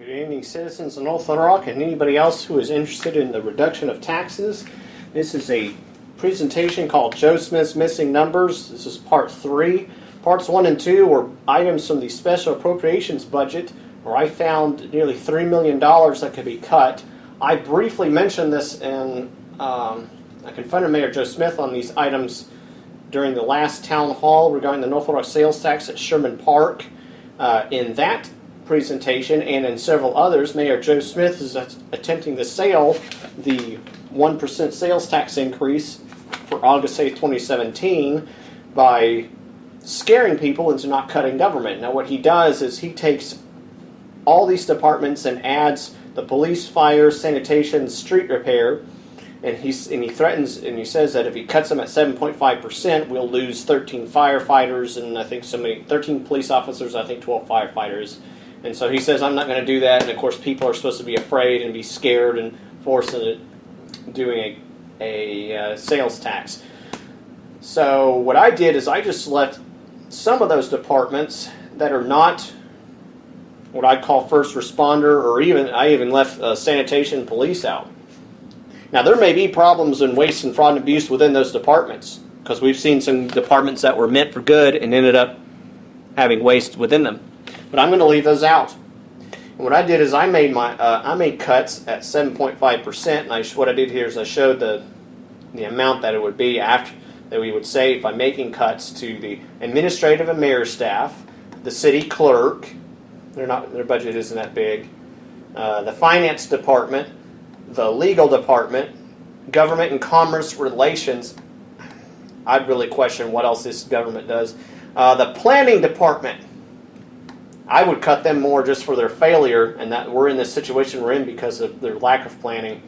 Good evening, citizens of North Little Rock and anybody else who is interested in the reduction of taxes. This is a presentation called Joe Smith's Missing Numbers. This is part 3. Parts 1 and 2 were items from the special appropriations budget where I found nearly $3 million that could be cut. I briefly mentioned this and I confronted Mayor Joe Smith on these items during the last town hall regarding the North Little Rock sales tax at Sherman Park. In that presentation and in several others, Mayor Joe Smith is attempting to sail the 1% sales tax increase for August 8, 2017 by scaring people into not cutting government. Now what he does is he takes all these departments and adds the police, fire, sanitation, street repair, and he threatens and he says that if he cuts them at 7.5%, we'll lose 13 firefighters and I think 13 police officers, I think 12 firefighters. And so he says, I'm not going to do that. And of course, people are supposed to be afraid and be scared and forced into doing a sales tax. So what I did is I just left some of those departments that are not what I'd call first responder, or I even left sanitation, police out. Now there may be problems in waste and fraud and abuse within those departments, because we've seen some departments that were meant for good and ended up having waste within them. But I'm going to leave those out. And what I did is I made cuts at 7.5%, and what I did here is I showed the amount that it would be after that we would save by making cuts to the administrative and mayor staff, the city clerk. Their budget isn't that big. The finance department, the legal department, government and commerce relations. I'd really question what else this government does. The planning department. I would cut them more just for their failure, and that we're in this situation we're in because of their lack of planning.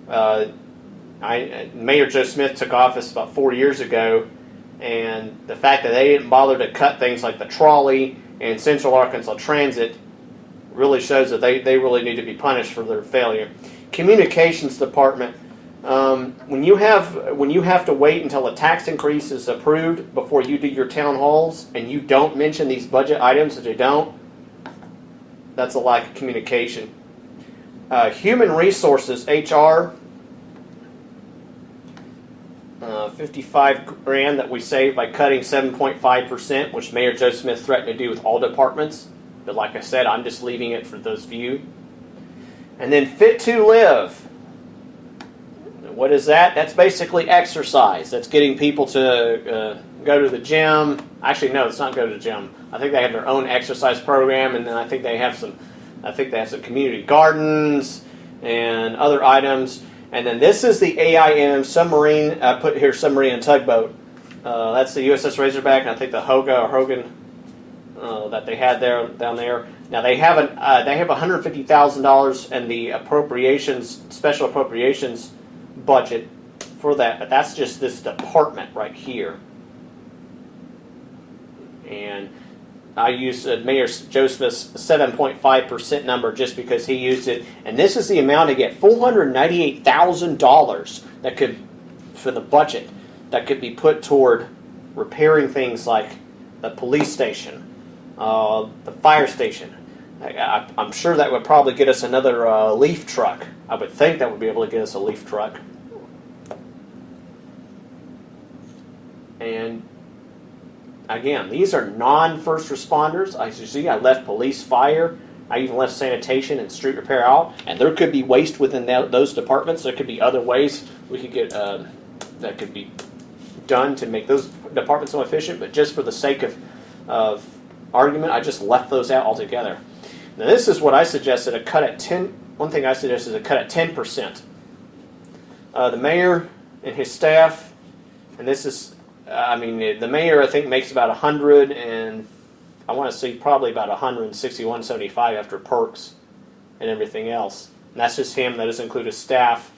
Mayor Joe Smith took office about 4 years ago, and the fact that they didn't bother to cut things like the trolley and Central Arkansas Transit really shows that they really need to be punished for their failure. Communications department. When you have to wait until a tax increase is approved before you do your town halls and you don't mention these budget items that you don't, that's a lack of communication. Human resources, HR, 55 grand that we saved by cutting 7.5%, which Mayor Joe Smith threatened to do with all departments. But like I said, I'm just leaving it for those few. And then Fit to Live. What is that? That's basically exercise. That's getting people to go to the gym. Actually, no, it's not go to the gym. I think they have their own exercise program, and then I think they have some community gardens and other items. And then this is the AIM submarine. I put here submarine and tugboat. That's the USS Razorback, and I think the Hogan that they had down there. Now they have $150,000 in the special appropriations budget for that, but that's just this department right here. And I used Mayor Joe Smith's 7.5% number just because he used it, and this is the amount to get $498,000 that could, for the budget, that could be put toward repairing things like the police station, the fire station. I'm sure that would probably get us another leaf truck. I would think that would be able to get us a leaf truck. And again, these are non-first responders. As you see, I left police, fire. I even left sanitation and street repair out. And there could be waste within those departments. There could be other ways we could get that could be done to make those departments more efficient. But just for the sake of argument, I just left those out altogether. Now this is what I suggested, a cut at 10. One thing I suggested is a cut at 10%. The mayor and his staff, and this is, the mayor I think makes about 100, and I want to say probably about 161.75 after perks and everything else. And that's just him. That doesn't include his staff,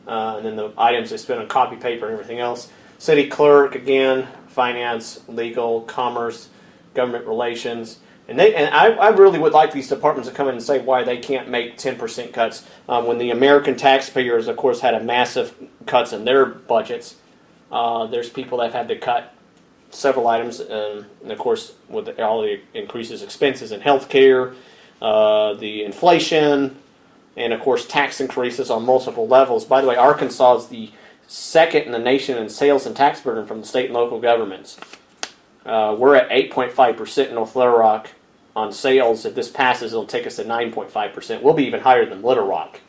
and then the items they spend on copy paper and everything else. City clerk again, finance, legal, commerce, government relations. And I really would like these departments to come in and say why they can't make 10% cuts when the American taxpayers, of course, had a massive cuts in their budgets. There's people that have had to cut several items, and of course, with all the increases expenses in health care, the inflation, and of course tax increases on multiple levels. By the way, Arkansas is the second in the nation in sales and tax burden from the state and local governments. We're at 8.5% in North Little Rock on sales. If this passes, it'll take us to 9.5%. We'll be even higher than Little Rock.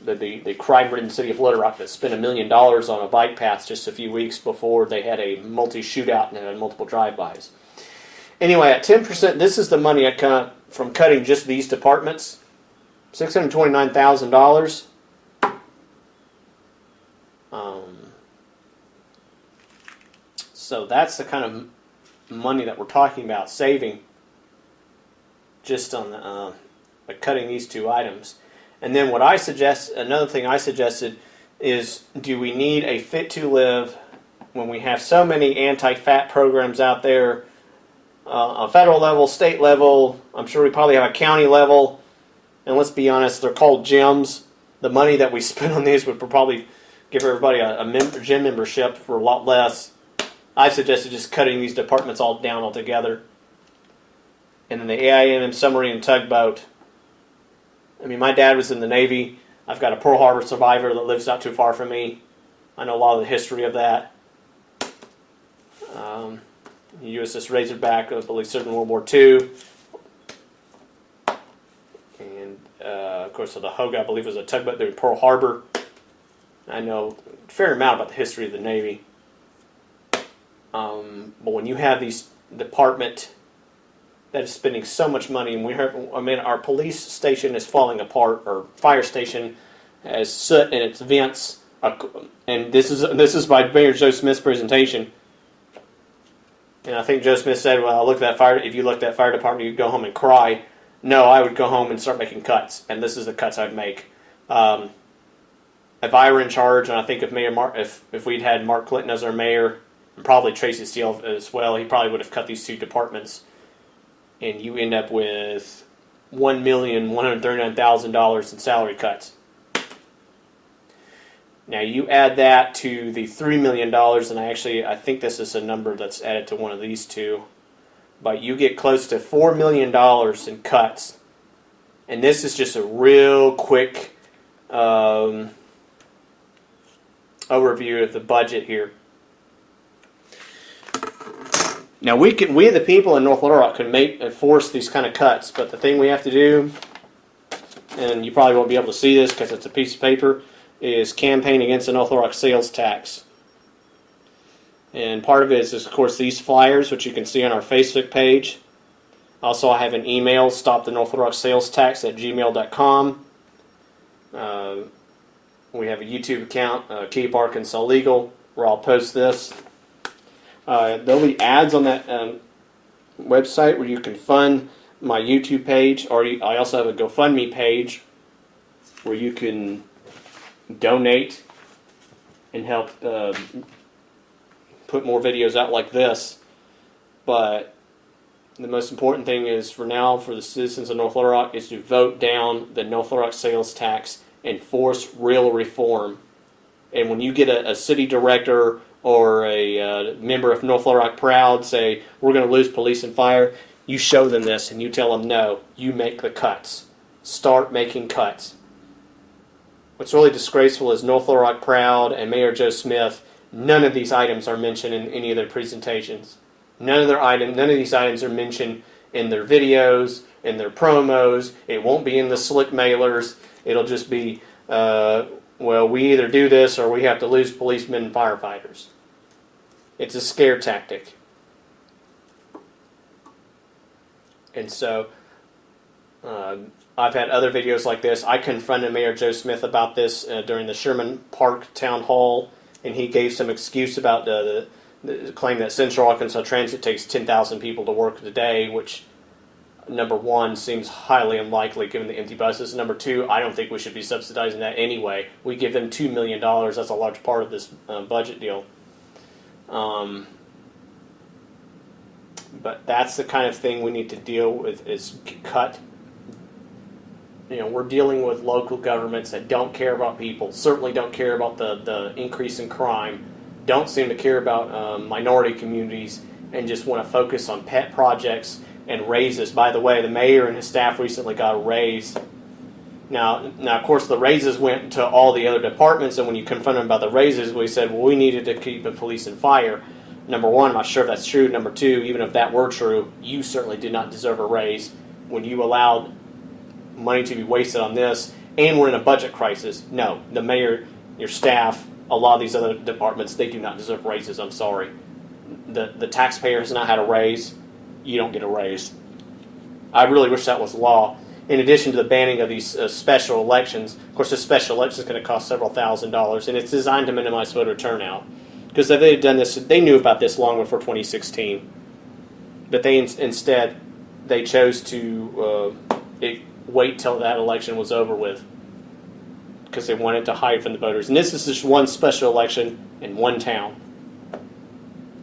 The crime-ridden city of Little Rock that spent $1 million on a bike path just a few weeks before they had a multi-shootout and had multiple drive-bys. Anyway, at 10%, this is the money I cut from cutting just these departments. $629,000. So that's the kind of money that we're talking about saving just on by cutting these two items. And then what I suggest, another thing I suggested is, do we need a Fit to Live when we have so many anti-fat programs out there on federal level, state level? I'm sure we probably have a county level. And let's be honest, they're called gyms. The money that we spend on these would probably give everybody a gym membership for a lot less. I suggested just cutting these departments all down altogether. And then the AIM submarine and tugboat. I mean, my dad was in the Navy. I've got a Pearl Harbor survivor that lives not too far from me. I know a lot of the history of that. USS Razorback, I believe, served in World War II. And, of course, the Hoga, I believe, was a tugboat there in Pearl Harbor. I know a fair amount about the history of the Navy. But when you have these department that is spending so much money, and our police station is falling apart, or fire station has soot in its vents, and this is by Mayor Joe Smith's presentation. And I think Joe Smith said, "Well, if you looked at that fire department, you'd go home and cry." No, I would go home and start making cuts, and this is the cuts I'd make. If I were in charge, and I think if we'd had Mark Clinton as our mayor, and probably Tracy Steele as well, he probably would have cut these two departments, and you end up with $1,139,000 in salary cuts. Now you add that to the $3 million, and I think this is a number that's added to one of these two, but you get close to $4 million in cuts. And this is just a real quick overview of the budget here. Now we the people in North Little Rock can enforce these kind of cuts, but the thing we have to do, and you probably won't be able to see this because it's a piece of paper, is campaign against the North Little Rock sales tax. And part of it is, of course, these flyers, which you can see on our Facebook page. Also, I have an email, stopthennorthlittleracksalestax@gmail.com. We have a YouTube account, Keep Arkansas Legal, where I'll post this. There'll be ads on that website where you can fund my YouTube page, or I also have a GoFundMe page where you can donate and help put more videos out like this. But the most important thing is, for now, for the citizens of North Little Rock, is to vote down the North Little Rock sales tax and force real reform. And when you get a city director or a member of North Little Rock Proud say, we're going to lose police and fire, you show them this and you tell them, no, you make the cuts. Start making cuts. What's really disgraceful is North Little Rock Proud and Mayor Joe Smith, none of these items are mentioned in any of their presentations. None of these items are mentioned in their videos, in their promos. It won't be in the slick mailers. It'll just be, well, we either do this or we have to lose policemen and firefighters. It's a scare tactic. And so, I've had other videos like this. I confronted Mayor Joe Smith about this during the Sherman Park Town Hall, and he gave some excuse about the claim that Central Arkansas Transit takes 10,000 people to work a day, which, number one, seems highly unlikely given the empty buses. Number two, I don't think we should be subsidizing that anyway. We give them $2 million. That's a large part of this budget deal. But that's the kind of thing we need to deal with, is cut. We're dealing with local governments that don't care about people, certainly don't care about the increase in crime, don't seem to care about minority communities, and just want to focus on pet projects and raises. By the way, the mayor and his staff recently got a raise. Now, of course, the raises went to all the other departments, and when you confronted them about the raises, we said, well, we needed to keep the police and fire. Number one, I'm not sure if that's true. Number two, even if that were true, you certainly did not deserve a raise when you allowed money to be wasted on this, and we're in a budget crisis. No, the mayor, your staff, a lot of these other departments, they do not deserve raises. I'm sorry. The taxpayer has not had a raise. You don't get a raise. I really wish that was law. In addition to the banning of these special elections, of course, this special election is going to cost several $1,000s, and it's designed to minimize voter turnout. Because if they had done this, they knew about this long before 2016. But they instead, they chose to wait till that election was over with, because they wanted to hide from the voters. And this is just one special election in one town.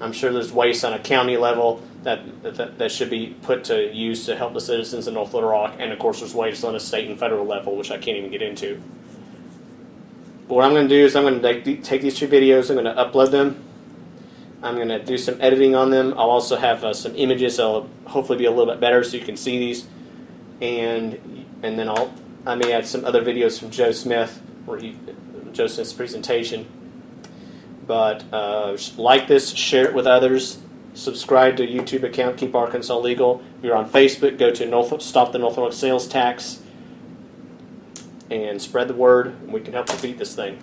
I'm sure there's waste on a county level that should be put to use to help the citizens in North Little Rock, and of course there's waste on a state and federal level, which I can't even get into. But what I'm going to do is I'm going to take these two videos, I'm going to upload them, I'm going to do some editing on them. I'll also have some images that'll hopefully be a little bit better so you can see these, and then I may add some other videos from Joe Smith, Joe Smith's presentation. But like this, share it with others, subscribe to YouTube account, Keep Arkansas Legal. If you're on Facebook, go to Stop the North Little Rock Sales Tax, and spread the word, and we can help defeat this thing.